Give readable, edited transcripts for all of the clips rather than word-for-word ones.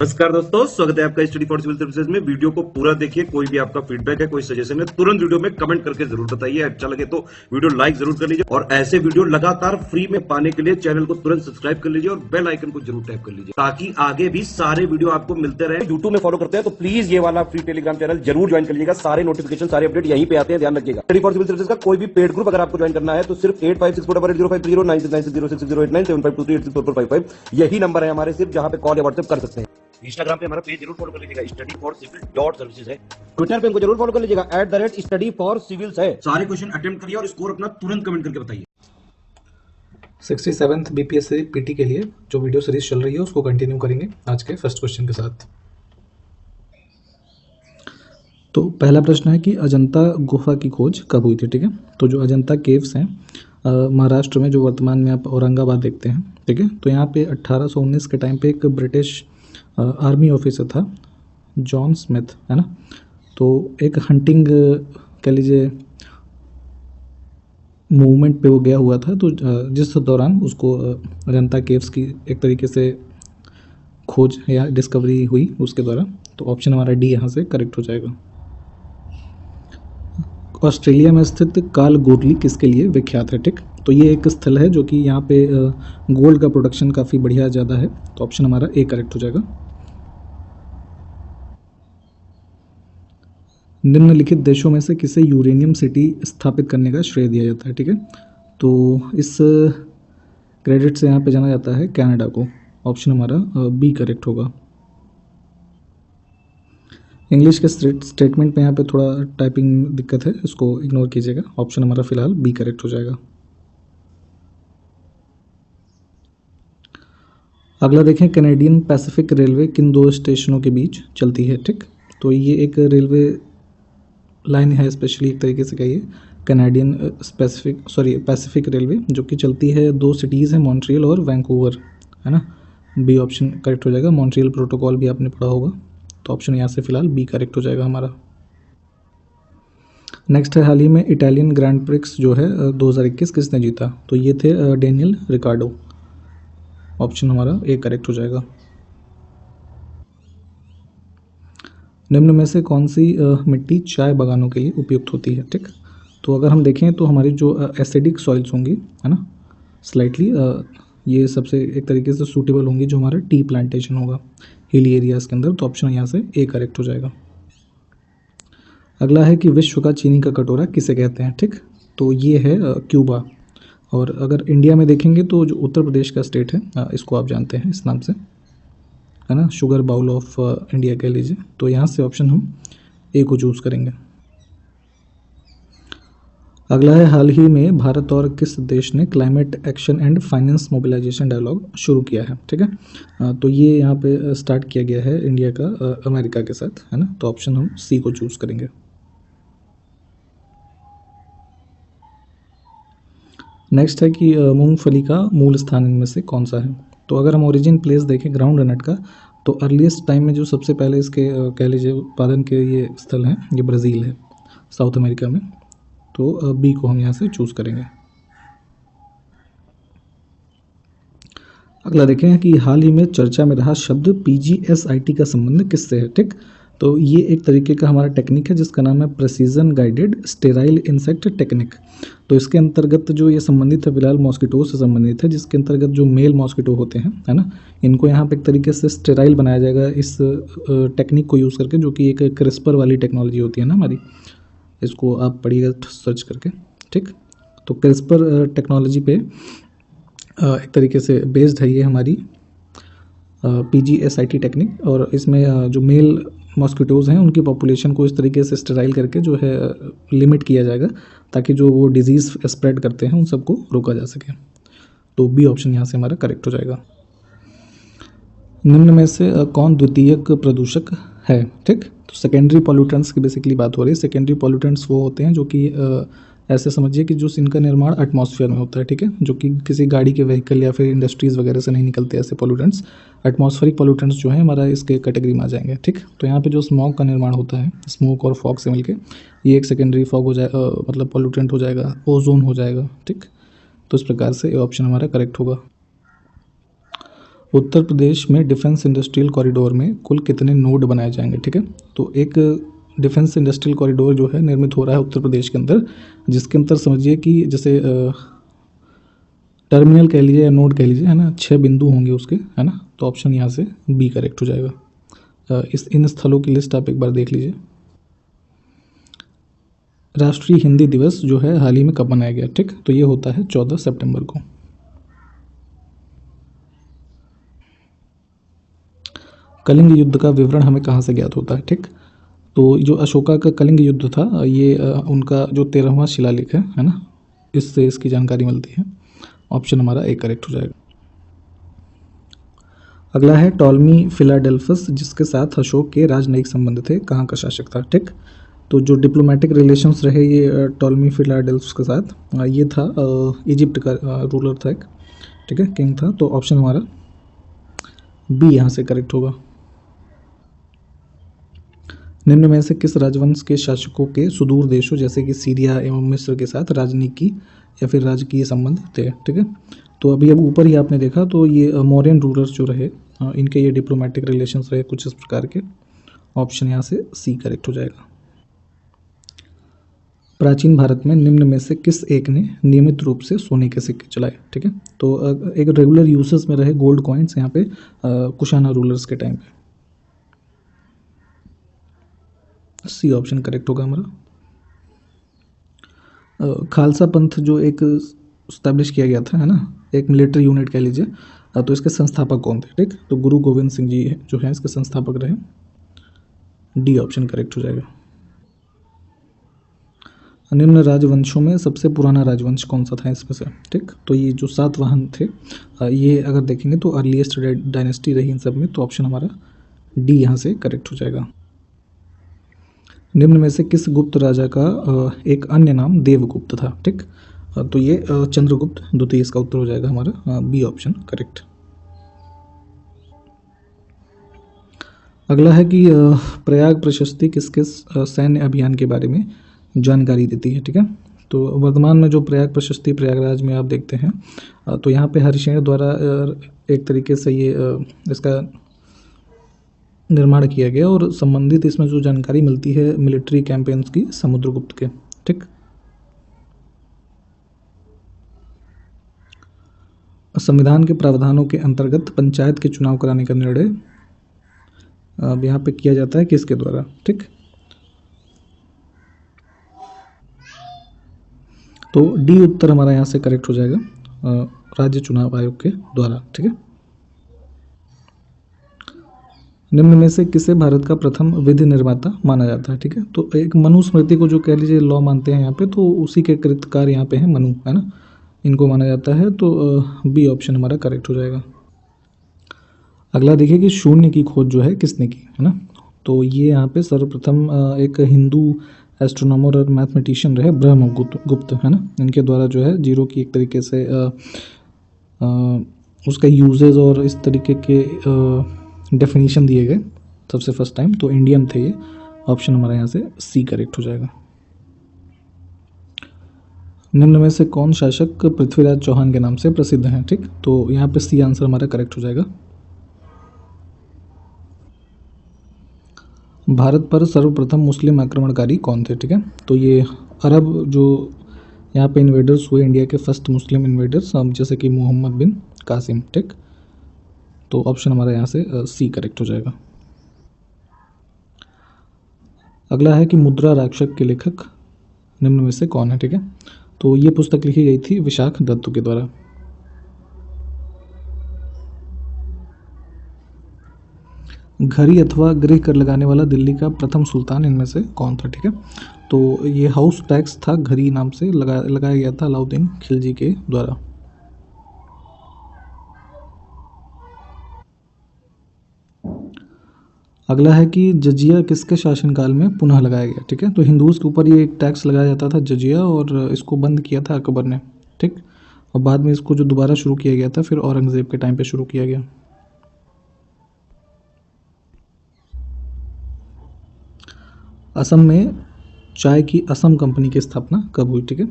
नमस्कार दोस्तों, स्वागत है आपका स्टडी फॉर सिविल सर्विसेज में। वीडियो को पूरा देखिए। कोई भी आपका फीडबैक है, कोई सजेशन है, तुरंत वीडियो में कमेंट करके जरूर बताइए। अच्छा लगे तो वीडियो लाइक जरूर कर लीजिए और ऐसे वीडियो लगातार फ्री में पाने के लिए चैनल को तुरंत सब्सक्राइब कर लीजिए और बेल आइकन को जरूर टैप कर लीजिए ताकि आगे भी सारे वीडियो आपको मिलते रहे। यूट्यूब में फॉलो करते हैं तो प्लीज ये वाला फ्री टेलीग्राम चैनल जरूर ज्वाइन कर लीजिएगा। सारे नोटिफिकेशन, सारे अपडेट यहीं पे आते हैं, ध्यान रखिएगा। स्टडी फॉर सिविल सर्विसेज का कोई भी पेड ग्रुप अगर आपको ज्वाइन करना है तो सिर्फ 8564805309696086089483864455 यही नंबर है हमारे, सिर्फ जहां पे कॉल या व्हाट्सएप कर सकते हैं। इंस्टाग्राम पे हमारा पेज जरूर फॉलो कर लीजिएगा, study for civil dot services है। ट्विटर पे हमको जरूर फॉलो कर लीजिएगा, @स्टडी फॉर सिविल्स है। सारे क्वेश्चन अटेम्प्ट करिए और स्कोर अपना तुरंत कमेंट करके बताइए। 67th बीपीएससी पीटी के लिए जो वीडियो सीरीज चल रही है उसको कंटिन्यू करेंगे आज के फर्स्ट क्वेश्चन के साथ। तो पहला प्रश्न है कि अजंता गुफा की खोज कब हुई थी। ठीक है, तो जो अजंता केव्स हैं महाराष्ट्र में, जो वर्तमान में आप औरंगाबाद देखते हैं, ठीक है, तो यहाँ पे 1819 के टाइम पे एक ब्रिटिश आर्मी ऑफिसर था जॉन स्मिथ, है ना, तो एक हंटिंग कह लीजिए मूवमेंट पे वो गया हुआ था। तो जिस दौरान उसको अजंता केव्स की एक तरीके से खोज या डिस्कवरी हुई उसके द्वारा। तो ऑप्शन हमारा डी यहाँ से करेक्ट हो जाएगा। ऑस्ट्रेलिया में स्थित काल गोटली किसके लिए विख्यात है। ठीक, तो ये एक स्थल है जो कि यहाँ पे गोल्ड का प्रोडक्शन काफ़ी बढ़िया ज़्यादा है। तो ऑप्शन हमारा ए करेक्ट हो जाएगा। निम्नलिखित देशों में से किसे यूरेनियम सिटी स्थापित करने का श्रेय दिया जाता है। ठीक है, तो इस क्रेडिट से यहाँ पे जाना जाता है कनाडा को। ऑप्शन हमारा बी करेक्ट होगा। इंग्लिश के स्टेटमेंट में यहाँ पे थोड़ा टाइपिंग दिक्कत है, इसको इग्नोर कीजिएगा। ऑप्शन हमारा फिलहाल बी करेक्ट हो जाएगा। अगला देखें, कैनेडियन पैसिफिक रेलवे किन दो स्टेशनों के बीच चलती है। ठीक, तो ये एक रेलवे लाइन है, स्पेशली एक तरीके से कहिए कैनेडियन पैसिफिक रेलवे, जो कि चलती है दो सिटीज़ हैं, मॉन्ट्रियल और वैंकूवर, है ना। बी ऑप्शन करेक्ट हो जाएगा। मॉन्ट्रियल प्रोटोकॉल भी आपने पढ़ा होगा, तो ऑप्शन यहाँ से फिलहाल बी करेक्ट हो जाएगा हमारा। नेक्स्ट है, हाल ही में इटालियन ग्रैंड प्रिक्स जो है 2021 किसने जीता। तो ये थे डेनियल रिकार्डो। ऑप्शन हमारा ए करेक्ट हो जाएगा। निम्न में से कौन सी मिट्टी चाय बागानों के लिए उपयुक्त होती है। ठीक, तो अगर हम देखें तो हमारी जो एसिडिक सॉइल्स होंगी, है ना, स्लाइटली ये सबसे एक तरीके से सूटेबल होंगी जो हमारा टी प्लांटेशन होगा हिली एरियाज़ के अंदर। तो ऑप्शन यहाँ से ए करेक्ट हो जाएगा। अगला है कि विश्व का चीनी का कटोरा किसे कहते हैं। ठीक, तो ये है क्यूबा। और अगर इंडिया में देखेंगे तो जो उत्तर प्रदेश का स्टेट है इसको आप जानते हैं इस नाम से, है ना, शुगर बाउल ऑफ इंडिया कह लीजिए। तो यहाँ से ऑप्शन हम ए को चूज़ करेंगे। अगला है, हाल ही में भारत और किस देश ने climate action and finance mobilisation dialogue शुरू किया है। ठीक है, तो ये यहाँ पे स्टार्ट किया गया है इंडिया का अमेरिका के साथ, है ना। तो ऑप्शन हम सी को चूज़ करेंगे। नेक्स्ट है कि मूंगफली का मूल स्थान इनमें से कौन सा है। तो अगर हम ओरिजिन प्लेस देखें ग्राउंड नट का, तो अर्लीस्ट टाइम में जो सबसे पहले इसके कह लीजिए उत्पादन के ये स्थल हैं, ये ब्राज़ील है, साउथ अमेरिका में। तो बी को हम यहाँ से चूज़ करेंगे। अगला देखें कि हाल ही में चर्चा में रहा शब्द PGSIT का संबंध किससे है। ठीक, तो ये एक तरीके का हमारा टेक्निक है जिसका नाम है precision guided sterile insect technique. तो इसके अंतर्गत जो ये संबंधित है फिलहाल मॉस्किटो से संबंधित है, जिसके अंतर्गत जो मेल मॉस्किटो होते हैं, है ना, इनको यहाँ पे एक तरीके से स्टेराइल बनाया जाएगा इस टेक्निक को यूज़ करके, जो कि एक क्रिस्पर वाली टेक्नोलॉजी होती है ना हमारी। इसको आप पढ़िएगा सर्च करके। ठीक, तो क्रिस्पर टेक्नोलॉजी पे एक तरीके से बेस्ड है ये हमारी PGSIT टेक्निक। और इसमें जो मेल मॉस्किटोज़ हैं उनकी पॉपुलेशन को इस तरीके से स्टेराइल करके जो है लिमिट किया जाएगा, ताकि जो वो डिजीज़ स्प्रेड करते हैं उन सबको रोका जा सके। तो बी ऑप्शन यहाँ से हमारा करेक्ट हो जाएगा। निम्न में से कौन द्वितीयक प्रदूषक है। ठीक, तो सेकेंडरी पॉल्यूटेंट्स की बेसिकली बात हो रही है। सेकेंडरी पॉल्यूटेंट्स वो होते हैं जो कि ऐसे समझिए कि जो इनका निर्माण एटमॉस्फेयर में होता है। ठीक है, जो कि किसी गाड़ी के व्हीकल या फिर इंडस्ट्रीज़ वगैरह से नहीं निकलते ऐसे पॉल्यूटेंट्स। एटमॉस्फेरिक पॉल्यूटेंट्स जो है हमारा इसके कैटेगरी में आ जाएंगे। ठीक, तो यहाँ पे जो स्मॉग का निर्माण होता है, स्मोक और फॉग से मिलके ये एक सेकेंडरी फॉग हो जाएगा, मतलब पॉल्यूटेंट हो जाएगा, ओजोन हो जाएगा। ठीक, तो इस प्रकार से ये ऑप्शन हमारा करेक्ट होगा। उत्तर प्रदेश में डिफेंस इंडस्ट्रियल कॉरिडोर में कुल कितने नोड बनाए जाएंगे, ठीक है। तो एक डिफेंस इंडस्ट्रियल कॉरिडोर जो है निर्मित हो रहा है उत्तर प्रदेश के अंदर, जिसके अंदर समझिए कि जैसे टर्मिनल कह लीजिए या नोड कह लीजिए, है ना, 6 बिंदु होंगे उसके, है ना। तो ऑप्शन यहाँ से बी करेक्ट हो जाएगा। इन स्थलों की लिस्ट आप एक बार देख लीजिए। राष्ट्रीय हिंदी दिवस जो है हाल ही में कब मनाया गया, ठीक। तो ये होता है 14 सितंबर को। कलिंग युद्ध का विवरण हमें कहाँ से ज्ञात होता है, ठीक। तो जो अशोका का कलिंग युद्ध था, ये उनका जो 13वां शिलालेख है ना, इससे इसकी जानकारी मिलती है। ऑप्शन हमारा ए करेक्ट हो जाएगा। अगला है टॉलमी फिलाडेल्फस, जिसके साथ अशोक के राजनयिक संबंध थे, कहाँ का शासक था, ठीक। तो जो डिप्लोमेटिक रिलेशंस रहे ये टॉलमी फिलाडेल्फस के साथ, ये था इजिप्ट का रूलर था एक, ठीक है, किंग था। तो ऑप्शन हमारा बी यहाँ से करेक्ट होगा। निम्न में से किस राजवंश के शासकों के सुदूर देशों जैसे कि सीरिया एवं मिस्र के साथ राजनीति या फिर राजकीय संबंध थे, ठीक है। तो अभी अब ऊपर ही आपने देखा, तो ये मौर्यन रूलर्स जो रहे, इनके ये डिप्लोमेटिक रिलेशंस रहे कुछ इस प्रकार के। ऑप्शन यहाँ से सी करेक्ट हो जाएगा। प्राचीन भारत में निम्न में से किस एक ने नियमित रूप से सोने के सिक्के चलाए, ठीक है। तो एक रेगुलर यूसेस में रहे गोल्ड कॉइन्स यहाँ पे कुशाना रूलर्स के टाइम पे। सी ऑप्शन करेक्ट होगा हमारा। खालसा पंथ जो एक स्टैब्लिश किया गया था, है ना, एक मिलिट्री यूनिट कह लीजिए, तो इसके संस्थापक कौन थे, ठीक। तो गुरु गोविंद सिंह जी जो हैं इसके संस्थापक रहे। डी ऑप्शन करेक्ट हो जाएगा। निम्न राजवंशों में सबसे पुराना राजवंश कौन सा था इसमें से, ठीक। तो ये जो सातवाहन थे, ये अगर देखेंगे तो अर्लीस्ट डायनेस्टी रही इन सब में। तो ऑप्शन हमारा डी यहाँ से करेक्ट हो जाएगा। निम्न में से किस गुप्त राजा का एक अन्य नाम देवगुप्त था, ठीक। तो ये चंद्रगुप्त द्वितीय इसका उत्तर हो जाएगा हमारा, बी ऑप्शन करेक्ट। अगला है कि प्रयाग प्रशस्ति किस किस सैन्य अभियान के बारे में जानकारी देती है, ठीक है। तो वर्तमान में जो प्रयाग प्रशस्ति प्रयागराज में आप देखते हैं, तो यहाँ पे हरिशेन द्वारा एक तरीके से ये इसका निर्माण किया गया और संबंधित इसमें जो जानकारी मिलती है मिलिट्री कैंपेन्स की समुद्रगुप्त के, ठीक। संविधान के प्रावधानों के अंतर्गत पंचायत के चुनाव कराने का निर्णय अब यहाँ पे किया जाता है किसके द्वारा, ठीक। तो डी उत्तर हमारा यहाँ से करेक्ट हो जाएगा, राज्य चुनाव आयोग के द्वारा, ठीक है। निम्न में से किसे भारत का प्रथम विधि निर्माता माना जाता है, ठीक है। तो एक मनुस्मृति को जो कह लीजिए लॉ मानते हैं यहाँ पे, तो उसी के कृतकार यहाँ पे हैं मनु, है ना, इनको माना जाता है। तो बी ऑप्शन हमारा करेक्ट हो जाएगा। अगला देखिए कि शून्य की खोज जो है किसने की, है ना। तो ये यहाँ पे सर्वप्रथम एक हिंदू एस्ट्रोनॉमर और मैथमेटिशियन रहे ब्रह्मगुप्त, है ना। इनके द्वारा जो है जीरो की एक तरीके से उसका यूजेज और इस तरीके के डेफिनेशन दिए गए सबसे फर्स्ट टाइम। तो इंडियन थे ये। ऑप्शन हमारा यहाँ से सी करेक्ट हो जाएगा। निम्न में से कौन शासक पृथ्वीराज चौहान के नाम से प्रसिद्ध हैं, ठीक। तो यहाँ पे सी आंसर हमारा करेक्ट हो जाएगा। भारत पर सर्वप्रथम मुस्लिम आक्रमणकारी कौन थे, ठीक है। तो ये अरब जो यहाँ पे इन्वेडर्स हुए इंडिया के फर्स्ट मुस्लिम इन्वेडर्स, जैसे कि मोहम्मद बिन कासिम, ठीक। तो ऑप्शन हमारा यहाँ से सी करेक्ट हो जाएगा। अगला है कि मुद्रा राक्षक के लेखक निम्न में से कौन है, ठीक है। तो ये पुस्तक लिखी गई थी विशाख दत्त के द्वारा। घरी अथवा गृह कर लगाने वाला दिल्ली का प्रथम सुल्तान इनमें से कौन था, ठीक है। तो ये हाउस टैक्स था, घरी नाम से लगाया गया था अलाउद्दीन खिलजी के द्वारा। अगला है कि जजिया किसके शासनकाल में पुनः लगाया गया, ठीक है। तो हिंदूज के ऊपर ये एक टैक्स लगाया जाता था जजिया, और इसको बंद किया था अकबर ने, ठीक। और बाद में इसको जो दोबारा शुरू किया गया था फिर औरंगजेब के टाइम पे शुरू किया गया। असम में चाय की असम कंपनी की स्थापना कब हुई, ठीक है।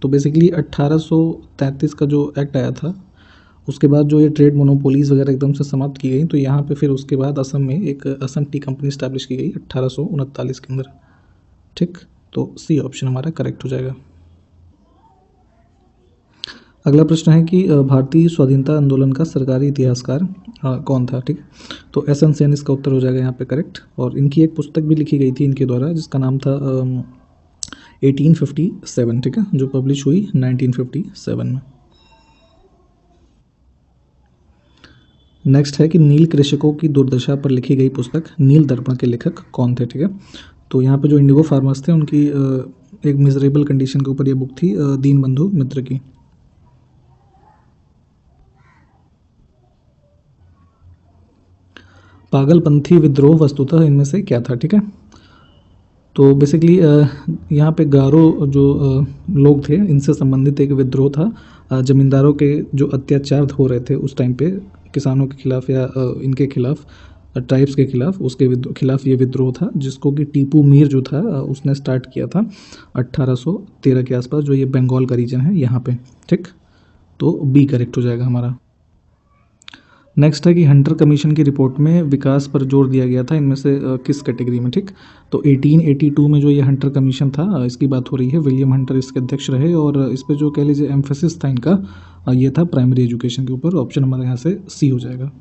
तो बेसिकली 1833 का जो एक्ट आया था उसके बाद जो ये ट्रेड मोनोपोलीज वगैरह एकदम से समाप्त की गई, तो यहाँ पे फिर उसके बाद असम में एक असम टी कंपनी स्टैब्लिश की गई 1839 के अंदर। ठीक, तो सी ऑप्शन हमारा करेक्ट हो जाएगा। अगला प्रश्न है कि भारतीय स्वाधीनता आंदोलन का सरकारी इतिहासकार कौन था। ठीक, तो एस एन सेन इसका उत्तर हो जाएगा यहाँ पे करेक्ट। और इनकी एक पुस्तक भी लिखी गई थी इनके द्वारा जिसका नाम था 1857, ठीक है, जो पब्लिश हुई 1957 में। नेक्स्ट है कि नील कृषकों की दुर्दशा पर लिखी गई पुस्तक नील दर्पण के लेखक कौन थे। ठीक है, तो यहाँ पे जो इंडिगो फार्मर्स थे उनकी एक मिजरेबल कंडीशन के ऊपर ये बुक थी दीनबंधु मित्र की। पागलपंथी विद्रोह वस्तुतः इनमें से क्या था। ठीक है, तो बेसिकली यहाँ पे गारो जो लोग थे इनसे संबंधित एक विद्रोह था। जमींदारों के जो अत्याचार हो रहे थे उस टाइम पे किसानों के खिलाफ या इनके खिलाफ, ट्राइब्स के खिलाफ, उसके खिलाफ ये विद्रोह था जिसको कि टीपू मीर जो था उसने स्टार्ट किया था 1813 के आसपास, जो ये बंगाल का रीजन है यहाँ पे। ठीक, तो बी करेक्ट हो जाएगा हमारा। नेक्स्ट है कि हंटर कमीशन की रिपोर्ट में विकास पर जोर दिया गया था इनमें से किस कैटेगरी में। ठीक, तो 1882 में जो ये हंटर कमीशन था इसकी बात हो रही है, विलियम हंटर इसके अध्यक्ष रहे और इस पे जो कह लीजिए एम्फेसिस था इनका ये था प्राइमरी एजुकेशन के ऊपर। ऑप्शन हमारे यहाँ से सी हो जाएगा।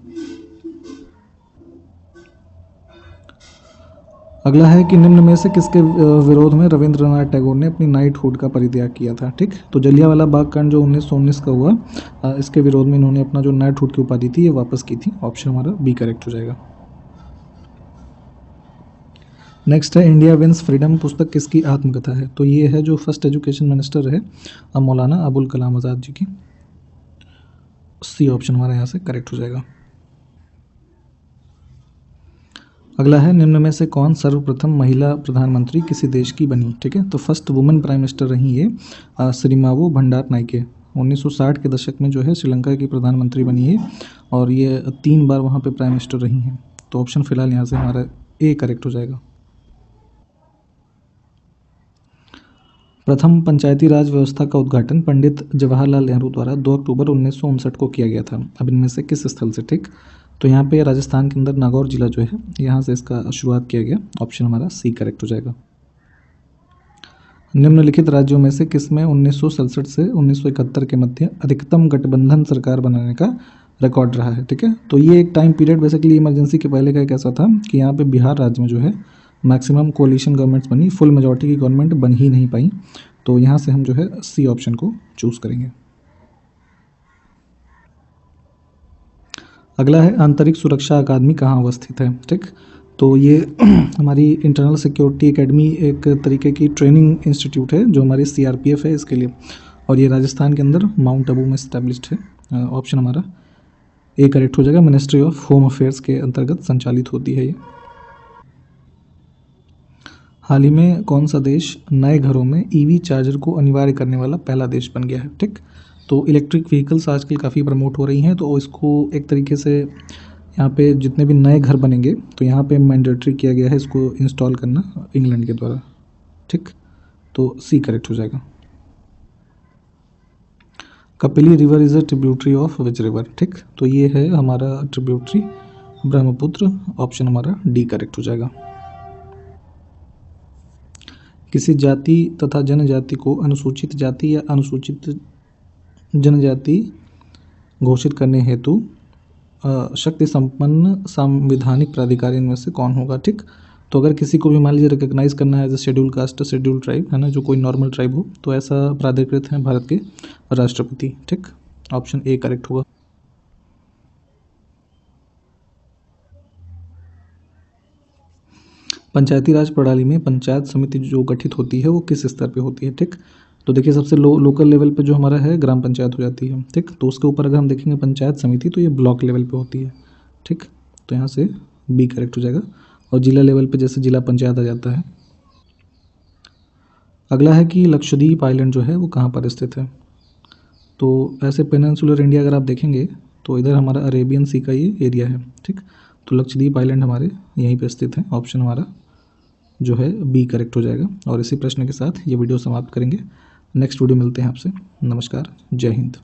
अगला है कि निम्न में से किसके विरोध में रविंद्रनाथ टैगोर ने अपनी नाइटहुड का परित्याग किया था। ठीक, तो जलियांवाला बाग कांड जो 1919 का हुआ इसके विरोध में इन्होंने अपना जो नाइटहुड की उपाधि थी ये वापस की थी। ऑप्शन हमारा बी करेक्ट हो जाएगा। नेक्स्ट है इंडिया विंस फ्रीडम पुस्तक किसकी आत्मकथा है। तो ये है जो फर्स्ट एजुकेशन मिनिस्टर है मौलाना अबुल कलाम आज़ाद जी की। सी ऑप्शन हमारा यहाँ से करेक्ट हो जाएगा। अगला है निम्न में से कौन सर्वप्रथम महिला प्रधानमंत्री किसी देश की बनी। ठीक है, तो फर्स्ट वुमेन प्राइम मिनिस्टर रही ये श्रीमावो भंडार नाइके। 1960 के दशक में जो है श्रीलंका की प्रधानमंत्री बनी है और ये 3 बार वहाँ पे प्राइम मिनिस्टर रही हैं। तो ऑप्शन फिलहाल यहाँ से हमारा ए करेक्ट हो जाएगा। प्रथम पंचायती राज व्यवस्था का उद्घाटन पंडित जवाहरलाल नेहरू द्वारा 2 अक्टूबर 1959 को किया गया था। अब इनमें से किस स्थल से। ठीक, तो यहाँ पे राजस्थान के अंदर नागौर जिला जो है यहाँ से इसका शुरुआत किया गया। ऑप्शन हमारा सी करेक्ट हो जाएगा। निम्नलिखित राज्यों में से किसमें 1967 से 1971 के मध्य अधिकतम गठबंधन सरकार बनाने का रिकॉर्ड रहा है। ठीक है, तो ये एक टाइम पीरियड बेसिकली इमरजेंसी के पहले का एक ऐसा था कि यहाँ पे बिहार राज्य में जो है मैक्सिमम कोalition गवर्नमेंट्स बनी, फुल मेजॉरिटी की गवर्नमेंट बन ही नहीं पाई। तो यहाँ से हम जो है सी ऑप्शन को चूज़ करेंगे। अगला है आंतरिक सुरक्षा अकादमी कहाँ अवस्थित है। ठीक, तो ये हमारी इंटरनल सिक्योरिटी एकेडमी एक तरीके की ट्रेनिंग इंस्टीट्यूट है जो हमारी CRPF है इसके लिए, और ये राजस्थान के अंदर माउंट आबू में इस्टेब्लिश्ड है। ऑप्शन हमारा ए करेक्ट हो जाएगा। मिनिस्ट्री ऑफ होम अफेयर्स के अंतर्गत संचालित होती है ये। हाल ही में कौन सा देश नए घरों में EV चार्जर को अनिवार्य करने वाला पहला देश बन गया है। ठीक, तो इलेक्ट्रिक व्हीकल्स आजकल काफ़ी प्रमोट हो रही हैं, तो इसको एक तरीके से यहाँ पे जितने भी नए घर बनेंगे तो यहाँ पे मैंडेटरी किया गया है इसको इंस्टॉल करना इंग्लैंड के द्वारा। ठीक, तो सी करेक्ट हो जाएगा। Kapili river is a tributary of which river. ठीक, तो ये है हमारा ट्रिब्यूटरी ब्रह्मपुत्र। ऑप्शन हमारा डी करेक्ट हो जाएगा। किसी जाति तथा जनजाति को अनुसूचित जाति या अनुसूचित जनजाति घोषित करने हेतु शक्ति संपन्न संवैधानिक प्राधिकारी इनमें से कौन होगा। ठीक, तो अगर किसी को भी मान लीजिए रिकॉग्नाइज करना है as a schedule caste, schedule tribe है ना, जो कोई नॉर्मल ट्राइब हो, तो ऐसा प्राधिकृत है भारत के राष्ट्रपति। ठीक, ऑप्शन ए करेक्ट होगा। पंचायती राज प्रणाली में पंचायत समिति जो गठित होती है वो किस स्तर पे होती है। ठीक, तो देखिए सबसे लोकल लेवल पे जो हमारा है ग्राम पंचायत हो जाती है। ठीक, तो उसके ऊपर अगर हम देखेंगे पंचायत समिति तो ये ब्लॉक लेवल पे होती है। ठीक, तो यहाँ से बी करेक्ट हो जाएगा। और जिला लेवल पे जैसे जिला पंचायत आ जाता है। अगला है कि लक्षद्वीप आइलैंड जो है वो कहाँ पर स्थित है। तो ऐसे पेनिनसुलर इंडिया अगर आप देखेंगे तो इधर हमारा अरेबियन सी का ये एरिया है। ठीक, तो लक्षद्वीप आइलैंड हमारे यहीं पे स्थित है। ऑप्शन हमारा जो है बी करेक्ट हो जाएगा। और इसी प्रश्न के साथ ये वीडियो समाप्त करेंगे। नेक्स्ट वीडियो मिलते हैं आपसे। नमस्कार, जय हिंद।